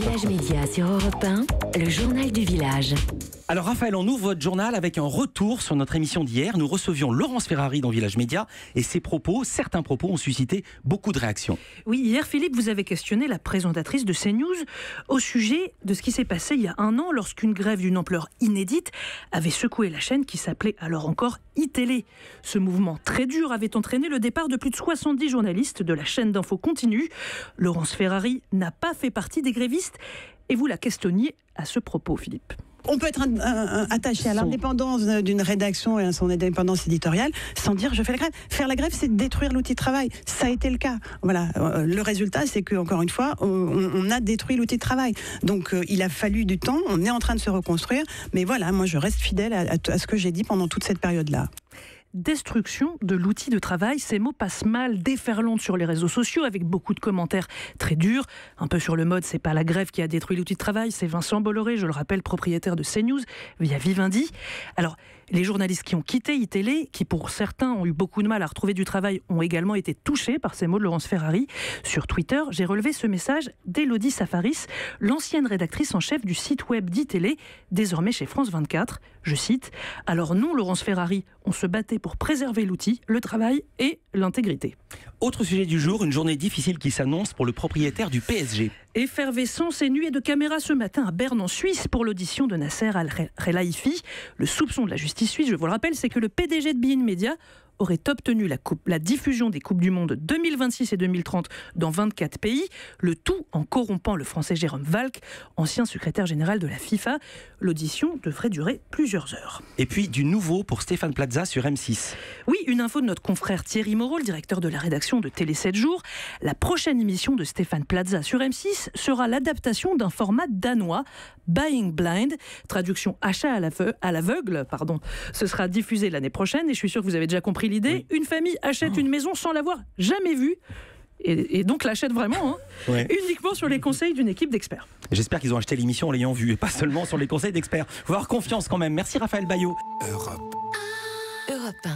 Village Média sur Europe 1, le journal du village. Alors Raphaël, on ouvre votre journal avec un retour sur notre émission d'hier. Nous recevions Laurence Ferrari dans Village Média et certains propos ont suscité beaucoup de réactions. Oui, hier Philippe, vous avez questionné la présentatrice de CNews au sujet de ce qui s'est passé il y a un an lorsqu'une grève d'une ampleur inédite avait secoué la chaîne qui s'appelait alors encore iTélé. Ce mouvement très dur avait entraîné le départ de plus de 70 journalistes de la chaîne d'info continue. Laurence Ferrari n'a pas fait partie des grévistes et vous la questionniez à ce propos, Philippe. On peut être attaché à l'indépendance d'une rédaction et à son indépendance éditoriale sans dire je fais la grève. Faire la grève, c'est détruire l'outil de travail. Ça a été le cas. Voilà. Le résultat, c'est qu'encore une fois, on a détruit l'outil de travail. Donc, il a fallu du temps. On est en train de se reconstruire. Mais voilà, moi, je reste fidèle à ce que j'ai dit pendant toute cette période-là. Destruction de l'outil de travail, ces mots passent mal, déferlantes sur les réseaux sociaux avec beaucoup de commentaires très durs, un peu sur le mode c'est pas la grève qui a détruit l'outil de travail, c'est Vincent Bolloré, je le rappelle, propriétaire de CNews via Vivendi. Alors, les journalistes qui ont quitté iTélé, qui pour certains ont eu beaucoup de mal à retrouver du travail, ont également été touchés par ces mots de Laurence Ferrari. Sur Twitter, j'ai relevé ce message d'Élodie Safaris, l'ancienne rédactrice en chef du site web d'iTélé, désormais chez France 24. Je cite « Alors non, Laurence Ferrari, on se battait pour préserver l'outil, le travail et l'intégrité. » Autre sujet du jour, une journée difficile qui s'annonce pour le propriétaire du PSG. Effervescence et nuée de caméras ce matin à Berne en Suisse pour l'audition de Nasser Al-Khelaifi. Le soupçon de la justice suisse, je vous le rappelle, c'est que le PDG de beIN Media aurait obtenu la diffusion des Coupes du Monde 2026 et 2030 dans 24 pays, le tout en corrompant le Français Jérôme Valk, ancien secrétaire général de la FIFA. L'audition devrait durer plusieurs heures. Et puis du nouveau pour Stéphane Plaza sur M6. Oui, une info de notre confrère Thierry Moreau, le directeur de la rédaction de Télé 7 jours. La prochaine émission de Stéphane Plaza sur M6 sera l'adaptation d'un format danois, Buying Blind, traduction achat à l'aveugle, pardon. Ce sera diffusé l'année prochaine et je suis sûr que vous avez déjà compris l'idée. Oui. Une famille achète une maison sans l'avoir jamais vue. Et donc l'achète vraiment, uniquement sur les conseils d'une équipe d'experts. J'espère qu'ils ont acheté l'émission en l'ayant vue et pas seulement sur les conseils d'experts. Faut avoir confiance quand même. Merci Raphaël Baillot. Europe 1.